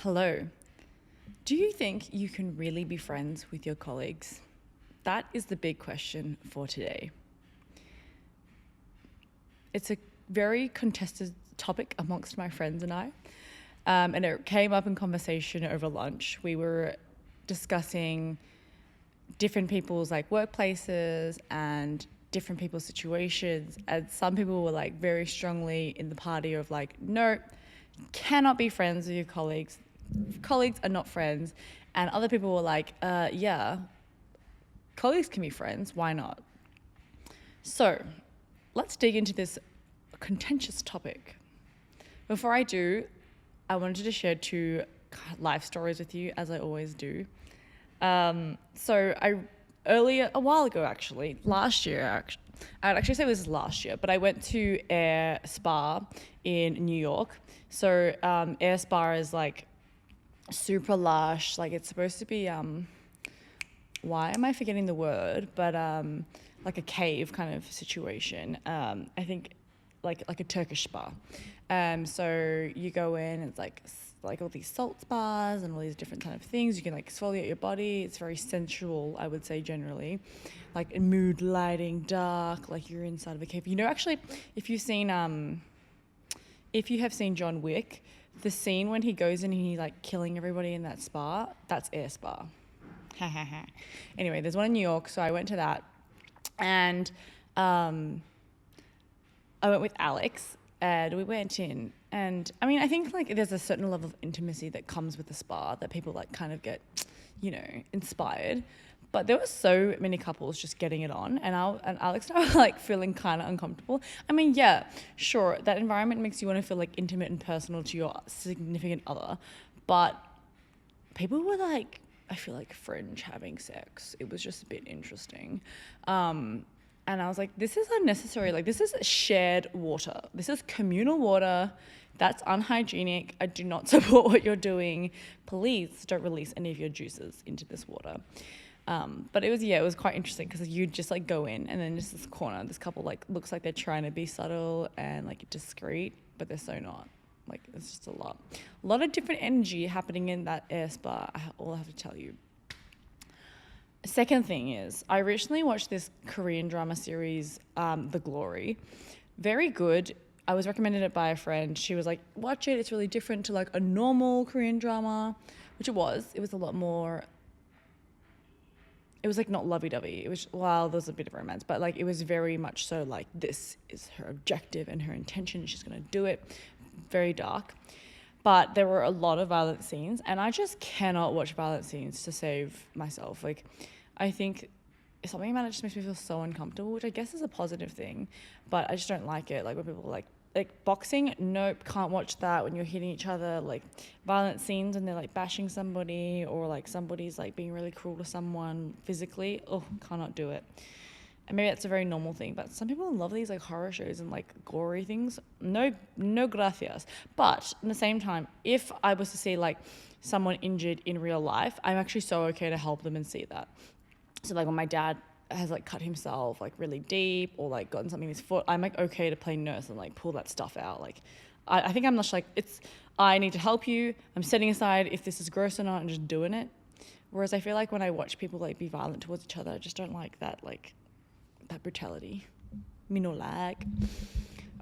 Hello. Do you think you can really be friends with your colleagues? That is the big question for today. It's a very contested topic amongst my friends and I. And it came up in conversation over lunch. We were discussing different people's like workplaces and different people's situations. And some people were like very strongly in the party of like, no, cannot be friends with your colleagues. Colleagues are not friends. And other people were like, yeah, colleagues can be friends. Why not? So let's dig into this contentious topic. Before I do, I wanted to share two life stories with you, as I always do. A while ago actually, last year, I'd actually say it was last year, but I went to Air Spa in New York. So Air Spa is like super lush, like it's supposed to be, why am I forgetting the word, but like a cave kind of situation. I think like a Turkish spa. So you go in, it's like all these salt spas and all these different kind of things. You can like exfoliate your body. It's very sensual, I would say, generally. Like mood lighting, dark, like you're inside of a cave. You know, actually, if you have seen John Wick, the scene when he goes in and he's like killing everybody in that spa, that's Air Spa. Anyway, there's one in New York, so I went to that. And I went with Alex, and we went in. And I mean, I think like there's a certain level of intimacy that comes with the spa that people like kind of get, inspired. But there were so many couples just getting it on, and Alex and I were like feeling kind of uncomfortable. I mean, yeah, sure, that environment makes you want to feel like intimate and personal to your significant other, but people were like, I feel like fringe having sex. It was just a bit interesting. And I was like, this is unnecessary. Like, this is shared water. This is communal water. That's unhygienic. I do not support what you're doing. Please don't release any of your juices into this water. But it was quite interesting because you just like go in and then just this corner, this couple like looks like they're trying to be subtle and like discreet, but they're so not. Like, it's just a lot of different energy happening in that Air Spa. All I have to tell you. Second thing is, I recently watched this Korean drama series, The Glory. Very good. I was recommended it by a friend. She was like, watch it. It's really different to like a normal Korean drama, which it was. It was a lot more, it was like not lovey-dovey. It was, well, there was a bit of romance, but like it was very much so like this is her objective and her intention. She's going to do it. Very dark. But there were a lot of violent scenes, and I just cannot watch violent scenes to save myself. Like, I think something about it just makes me feel so uncomfortable, which I guess is a positive thing, but I just don't like it. Like when people are like boxing, nope, can't watch that when you're hitting each other. Like violent scenes and they're like bashing somebody or like somebody's like being really cruel to someone physically, cannot do it. And maybe that's a very normal thing, but some people love these like horror shows and like gory things. No gracias. But at the same time, if I was to see like someone injured in real life, I'm actually so okay to help them and see that. So like when my dad has like cut himself like really deep or like gotten something in his foot, I'm like okay to play nurse and like pull that stuff out. Like I think I'm just like, I need to help you. I'm setting aside if this is gross or not and just doing it. Whereas I feel like when I watch people like be violent towards each other, I just don't like that that brutality. Me no like.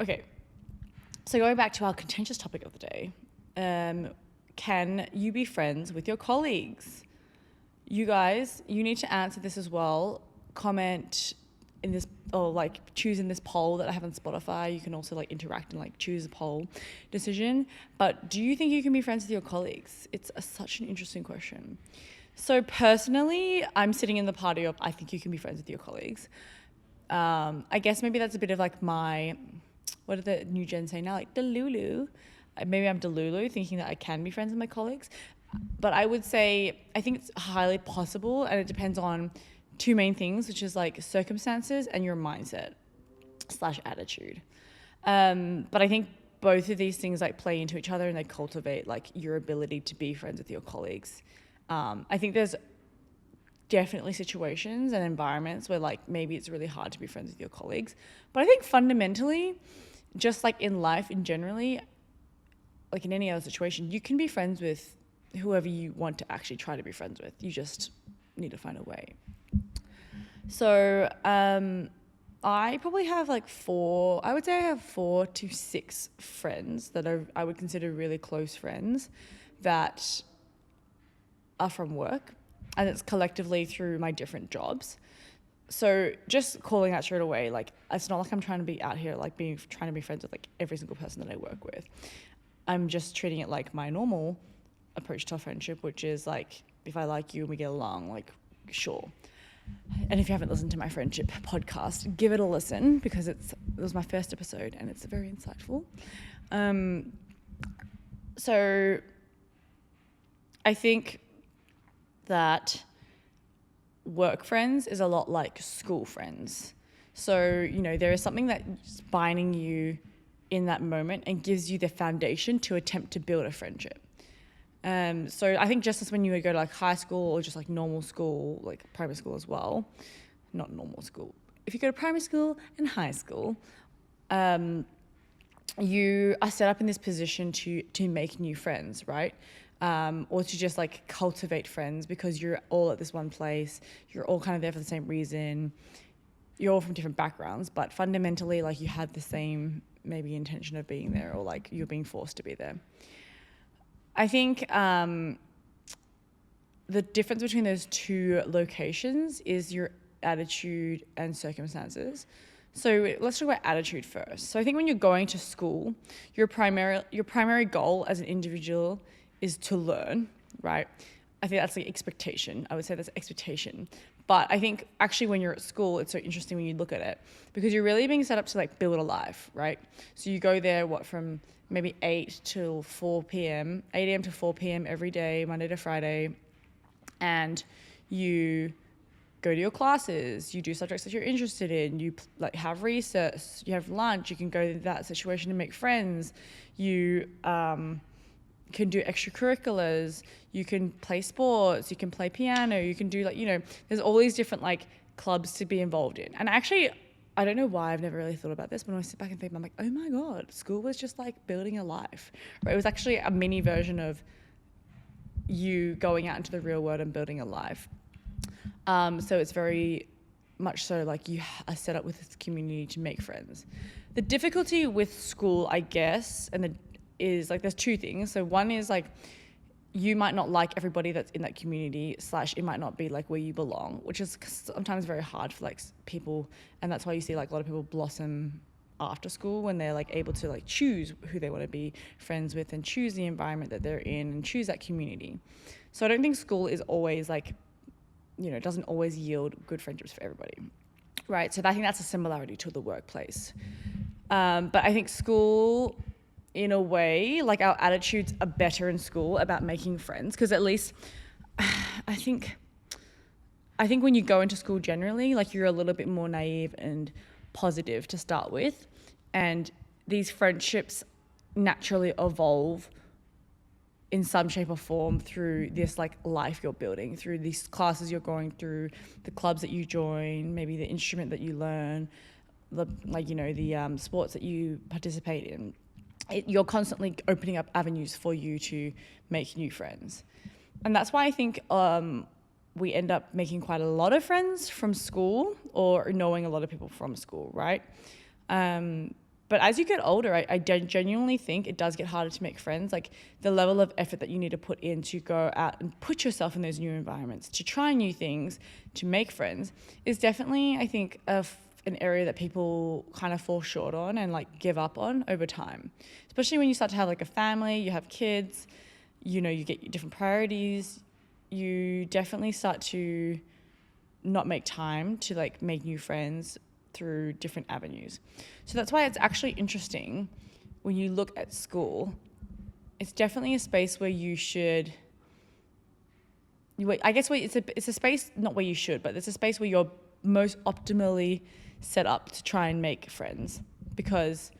Okay, so going back to our contentious topic of the day, can you be friends with your colleagues? You guys, you need to answer this as well. Comment in this, or like choose in this poll that I have on Spotify. You can also like interact and like choose a poll decision. But do you think you can be friends with your colleagues? It's such an interesting question. So personally, I'm sitting in the party of I think you can be friends with your colleagues. I guess maybe that's a bit of like what do the new gen say now? Like delulu. Maybe I'm delulu thinking that I can be friends with my colleagues. But I would say I think it's highly possible, and it depends on two main things, which is like circumstances and your mindset / attitude. But I think both of these things like play into each other and they cultivate like your ability to be friends with your colleagues. I think there's definitely situations and environments where like maybe it's really hard to be friends with your colleagues. But I think fundamentally, just like in life in generally, like in any other situation, you can be friends with whoever you want to actually try to be friends with. You just need to find a way. So I probably have like I would say I have 4 to 6 friends that I would consider really close friends that are from work, and it's collectively through my different jobs. So just calling out straight away, like, it's not like I'm trying to be out here like trying to be friends with like every single person that I work with. I'm just treating it like my normal approach to a friendship, which is like, if I like you and we get along, like, sure. And if you haven't listened to my friendship podcast, give it a listen, because it was my first episode and it's very insightful. So I think that work friends is a lot like school friends. So, there is something that's binding you in that moment and gives you the foundation to attempt to build a friendship. So I think just as when you would go to like high school or just like normal school, like primary school as well, not normal school. If you go to primary school and high school, you are set up in this position to make new friends, right? Or to just like cultivate friends, because you're all at this one place. You're all kind of there for the same reason. You're all from different backgrounds, but fundamentally, like, you had the same maybe intention of being there, or like you're being forced to be there. I think the difference between those two locations is your attitude and circumstances. So let's talk about attitude first. So I think when you're going to school, your primary goal as an individual is to learn, right? I think that's the expectation. I would say that's expectation. But I think actually when you're at school, it's so interesting when you look at it, because you're really being set up to like build a life, right? So you go there, from maybe 8 till 4 p.m., 8 a.m. to 4 p.m. every day, Monday to Friday, and you go to your classes, you do subjects that you're interested in, you like have recess, you have lunch, you can go to that situation and make friends, you can do extracurriculars, you can play sports, you can play piano, you can do there's all these different like clubs to be involved in. And actually, I don't know why I've never really thought about this, but when I sit back and think, I'm like, oh my God, school was just like building a life, right? It was actually a mini version of you going out into the real world and building a life. So it's very much so like you are set up with this community to make friends. The difficulty with school, I guess, is like there's two things. So one is like you might not like everybody that's in that community, / it might not be like where you belong, which is sometimes very hard for like people, and that's why you see like a lot of people blossom after school when they're like able to like choose who they want to be friends with and choose the environment that they're in and choose that community. So I don't think school is always like, doesn't always yield good friendships for everybody, right? So I think that's a similarity to the workplace. But I think school, in a way, like our attitudes are better in school about making friends, because at least I think when you go into school generally, like you're a little bit more naive and positive to start with, and these friendships naturally evolve in some shape or form through this like life you're building, through these classes you're going through, the clubs that you join, maybe the instrument that you learn, the sports that you participate in. You're constantly opening up avenues for you to make new friends. And that's why I think we end up making quite a lot of friends from school, or knowing a lot of people from school, right? But as you get older, I genuinely think it does get harder to make friends. Like the level of effort that you need to put in to go out and put yourself in those new environments, to try new things, to make friends, is definitely, I think, an area that people kind of fall short on and like give up on over time. Especially when you start to have like a family, you have kids, you get different priorities, you definitely start to not make time to like make new friends through different avenues. So that's why it's actually interesting when you look at school. It's definitely a space where you should, it's a space, not where you should, but it's a space where you're most optimally set up to try and make friends, because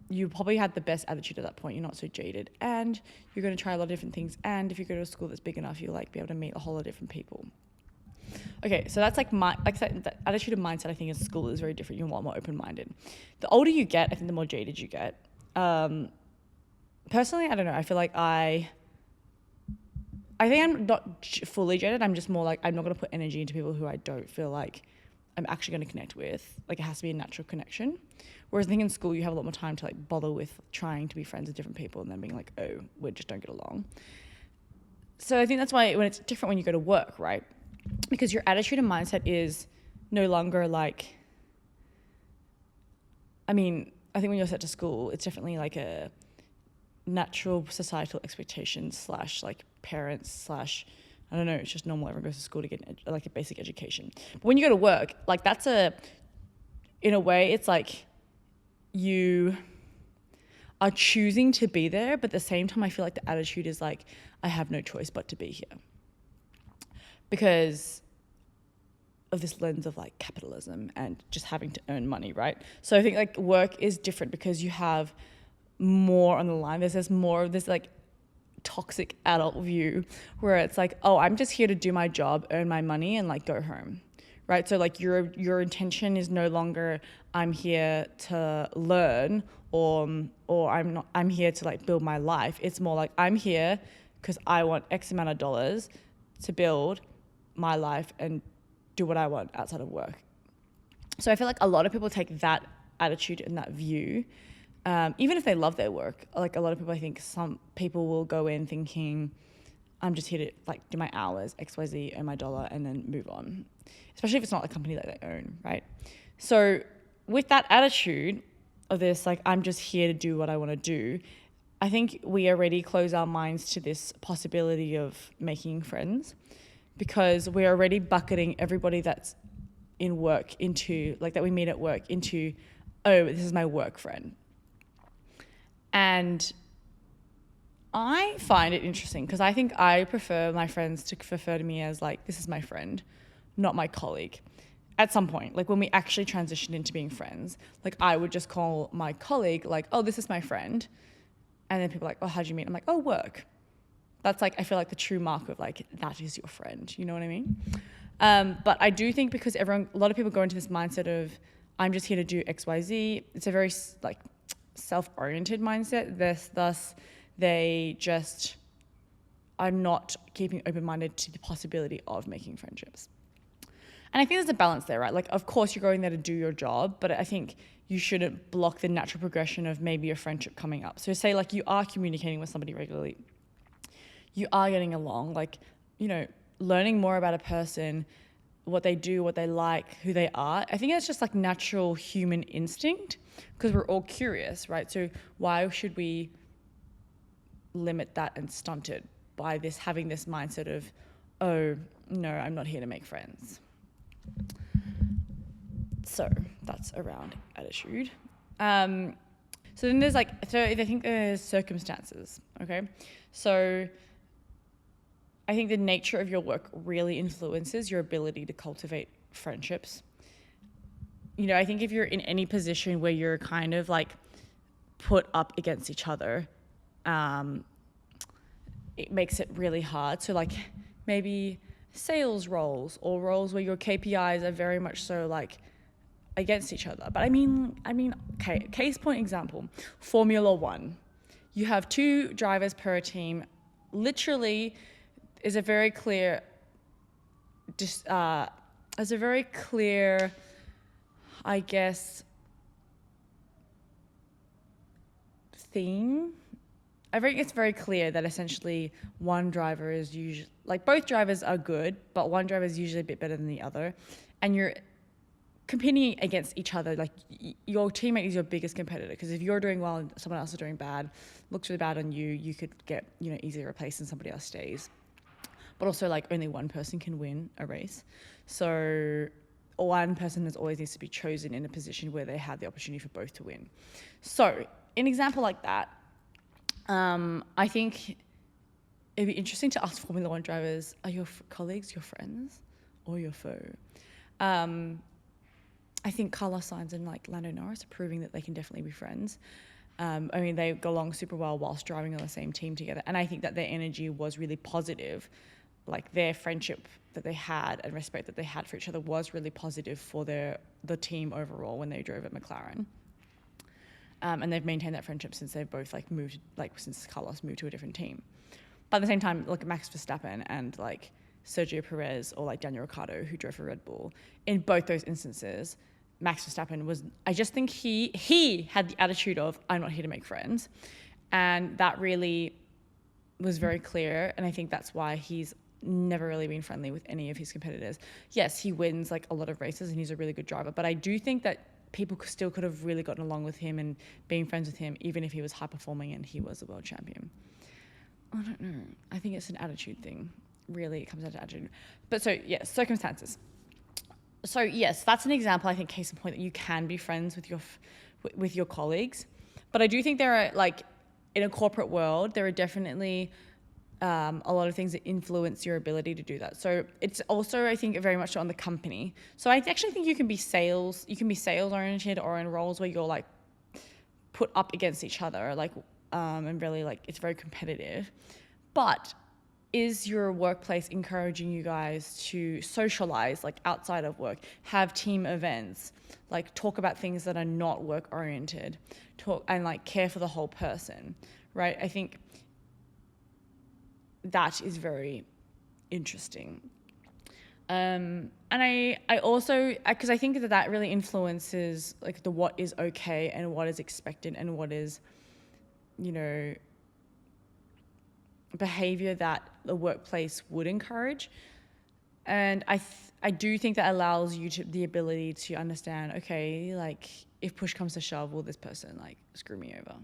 you probably had the best attitude at that point. You're not so jaded, and you're going to try a lot of different things. And if you go to a school that's big enough, you'll like be able to meet a whole lot of different people. Okay, so that's like that attitude and mindset. I think in school is very different. You're a lot more open-minded. The older you get, I think the more jaded you get. Personally, I don't know. I feel like I I think I'm not fully jaded. I'm just more like, I'm not going to put energy into people who I don't feel like I'm actually going to connect with. Like, it has to be a natural connection. Whereas I think in school you have a lot more time to like bother with trying to be friends with different people and then being like, oh, we just don't get along. So I think that's why when it's different when you go to work, right? Because your attitude and mindset is no longer like, I mean, I think when you're set to school, it's definitely like a natural societal expectations slash like parents slash, I don't know, it's just normal. Everyone goes to school to get like a basic education. But when you go to work, like that's in a way, it's like you are choosing to be there, but at the same time, I feel like the attitude is like, I have no choice but to be here. Because of this lens of like capitalism and just having to earn money, right? So I think like work is different because you have more on the line. There's more of this like toxic adult view where it's like, oh, I'm just here to do my job, earn my money, and like go home, right? So like your intention is no longer I'm here to learn or I'm here to like build my life. It's more like I'm here because I want X amount of dollars to build my life and do what I want outside of work. So I feel like a lot of people take that attitude and that view, even if they love their work. Like a lot of people, I think some people will go in thinking, I'm just here to like do my hours, XYZ, earn my dollar, and then move on. Especially if it's not a company that they own, right? So with that attitude of this, like I'm just here to do what I want to do, I think we already close our minds to this possibility of making friends, because we're already bucketing everybody that's in work into, like that we meet at work into, oh, this is my work friend. And I find it interesting because I think I prefer my friends to refer to me as like, this is my friend, not my colleague. At some point, like when we actually transitioned into being friends, like I would just call my colleague like, oh, this is my friend. And then people are like, oh, how'd you meet? I'm like, oh, work. That's like, I feel like the true mark of like, that is your friend. You know what I mean? But I do think because a lot of people go into this mindset of, I'm just here to do X, Y, Z. It's a very like self-oriented mindset. Thus, they just are not keeping open-minded to the possibility of making friendships. And I think there's a balance there, right? Like, of course, you're going there to do your job, but I think you shouldn't block the natural progression of maybe a friendship coming up. So say like you are communicating with somebody regularly, you are getting along, like, you know, learning more about a person, what they do, what they like, who they are. I think it's just like natural human instinct because we're all curious, right? So why should we limit that and stunt it by having this mindset of, oh, no, I'm not here to make friends. So that's around attitude. So then there's like, so I think there's circumstances, okay? So I think the nature of your work really influences your ability to cultivate friendships. You know, I think if you're in any position where you're kind of like put up against each other, it makes it really hard. So like maybe sales roles or roles where your KPIs are very much so like against each other. But I mean, okay, case point example, Formula One. You have 2 drivers per team. Literally is a very clear, I guess, theme. I think it's very clear that essentially one driver is usually, like both drivers are good, but one driver is usually a bit better than the other. And you're competing against each other. Like your teammate is your biggest competitor, because if you're doing well and someone else is doing bad, looks really bad on you, you could get, you know, easily replaced and somebody else stays. But also like only one person can win a race. So one person always needs to be chosen in a position where they have the opportunity for both to win. So an example like that, I think it'd be interesting to ask Formula One drivers, are your colleagues your friends or your foe? I think Carlos Sainz and like Lando Norris are proving that they can definitely be friends. I mean, they go along super well whilst driving on the same team together. And I think that their energy was really positive. Like their friendship that they had and respect that they had for each other was really positive for the team overall when they drove at McLaren. And they've maintained that friendship since they've both like moved, like since Carlos moved to a different team. But at the same time, look at Max Verstappen and like Sergio Perez or like Daniel Ricciardo, who drove for Red Bull. In both those instances, Max Verstappen was, I just think he had the attitude of, I'm not here to make friends. And that really was very clear. And I think that's why he's never really been friendly with any of his competitors. Yes, he wins like a lot of races and he's a really good driver. But I do think that people still could have really gotten along with him and being friends with him, even if he was high performing and he was a world champion. I don't know. I think it's an attitude thing. Really, it comes down to attitude. But so, yes, circumstances. So, yes, that's an example, I think, case in point, that you can be friends with your colleagues. But I do think there are, like, in a corporate world, there are definitely a lot of things that influence your ability to do that. So it's also, I think, very much on the company. So I actually think you can be sales oriented, or in roles where you're like put up against each other, like, and really like it's very competitive. But is your workplace encouraging you guys to socialize, like outside of work, have team events, like talk about things that are not work oriented, talk and like care for the whole person, right? I think that is very interesting. And I also, because I think that really influences like the what is okay and what is expected and what is, you know, behavior that the workplace would encourage. And I do think that allows you the ability to understand, okay, like if push comes to shove, will this person like screw me over?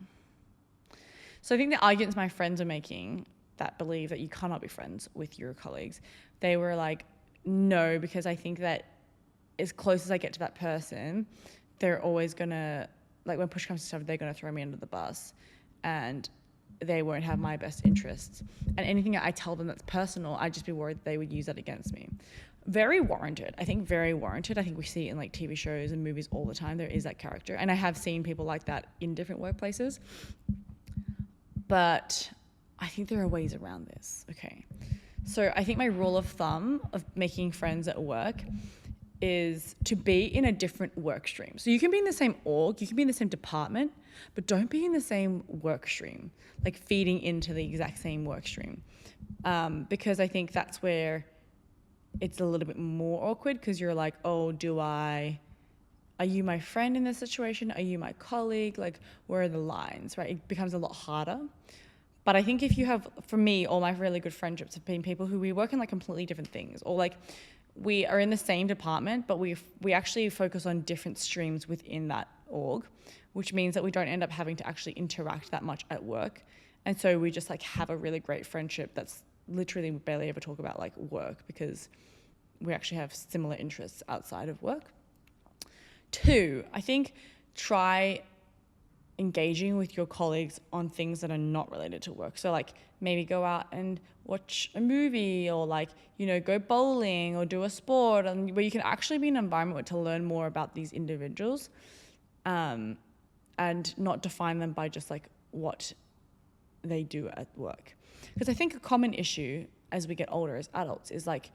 So I think the arguments my friends are making that believe that you cannot be friends with your colleagues, they were like, no, because I think that as close as I get to that person, they're always gonna, like when push comes to shove, they're gonna throw me under the bus and they won't have my best interests. And anything I tell them that's personal, I'd just be worried they would use that against me. Very warranted. I think very warranted. I think we see it in like TV shows and movies all the time. There is that character. And I have seen people like that in different workplaces. But I think there are ways around this. Okay. So I think my rule of thumb of making friends at work is to be in a different work stream. So you can be in the same org, you can be in the same department, but don't be in the same work stream, like feeding into the exact same work stream. Because I think that's where it's a little bit more awkward, because you're like, oh, are you my friend in this situation? Are you my colleague? Like, where are the lines, right? It becomes a lot harder. But I think if you have, for me, all my really good friendships have been people who we work in like completely different things, or like we are in the same department, but we actually focus on different streams within that org, which means that we don't end up having to actually interact that much at work. And so we just like have a really great friendship that's literally we barely ever talk about like work, because we actually have similar interests outside of work. 2, I think try engaging with your colleagues on things that are not related to work. So like maybe go out and watch a movie, or like, you know, go bowling or do a sport, and where you can actually be in an environment to learn more about these individuals, and not define them by just like what they do at work. Because I think a common issue as we get older as adults is like,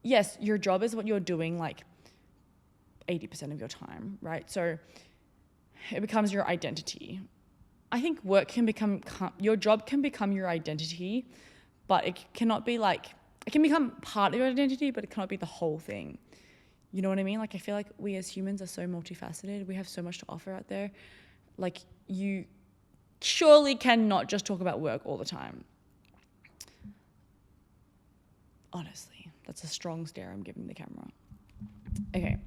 yes, your job is what you're doing like 80% of your time, right? So it becomes your identity. I think work can become, your job can become your identity, but it cannot be like, it can become part of your identity, but it cannot be the whole thing. You know what I mean? Like, I feel like we as humans are so multifaceted. We have so much to offer out there. Like, you surely cannot just talk about work all the time. Honestly, that's a strong stare I'm giving the camera. Okay.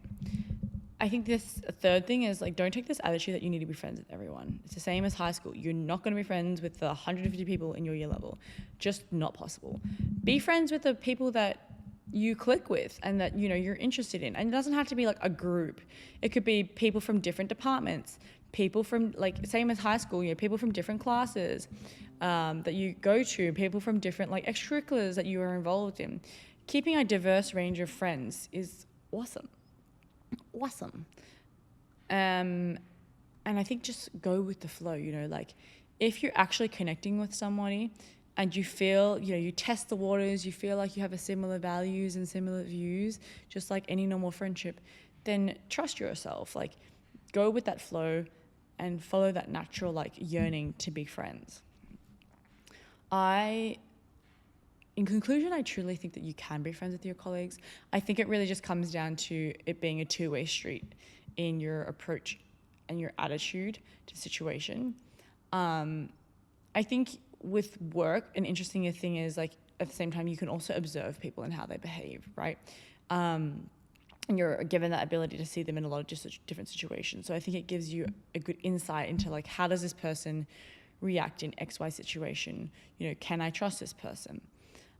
I think this third thing is like, don't take this attitude that you need to be friends with everyone. It's the same as high school. You're not going to be friends with the 150 people in your year level. Just not possible. Be friends with the people that you click with and that, you know, you're interested in. And it doesn't have to be like a group. It could be people from different departments, people from like, same as high school, you know, people from different classes that you go to, people from different like extracurriculars that you are involved in. Keeping a diverse range of friends is awesome. And I think just go with the flow, you know, like if you're actually connecting with somebody and you feel, you know, you test the waters, you feel like you have a similar values and similar views, just like any normal friendship, then trust yourself, like go with that flow and follow that natural like yearning to be friends. I in conclusion, I truly think that you can be friends with your colleagues. I think it really just comes down to it being a two-way street in your approach and your attitude to the situation. I think with work, an interesting thing is like at the same time, you can also observe people and how they behave, right? And you're given that ability to see them in a lot of just different situations. So I think it gives you a good insight into like, how does this person react in XY situation? You know, can I trust this person?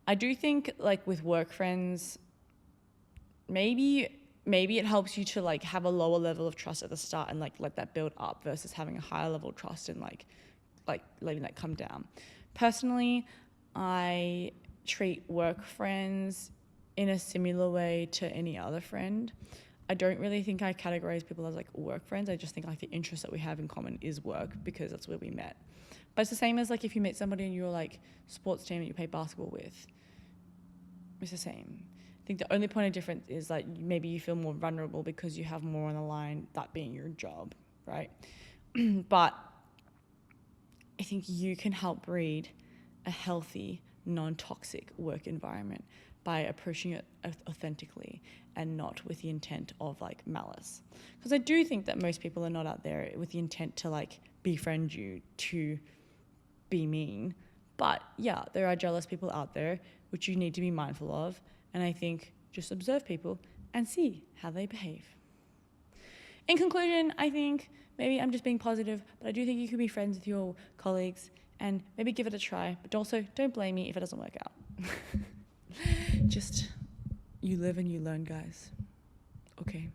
I do think like with work friends, maybe it helps you to like have a lower level of trust at the start and like let that build up versus having a higher level of trust and like letting that come down. Personally, I treat work friends in a similar way to any other friend. I don't really think I categorize people as like work friends. I just think like the interest that we have in common is work because that's where we met. But it's the same as like if you meet somebody in your like sports team that you play basketball with. It's the same. I think the only point of difference is like maybe you feel more vulnerable because you have more on the line, that being your job, right? But I think you can help breed a healthy, non-toxic work environment by approaching it authentically and not with the intent of like malice. Because I do think that most people are not out there with the intent to like befriend you, to be mean. But yeah, there are jealous people out there which you need to be mindful of. And I think just observe people and see how they behave. In conclusion, I think maybe I'm just being positive, but I do think you could be friends with your colleagues and maybe give it a try. But also, don't blame me if it doesn't work out. Just, you live and you learn, guys. Okay.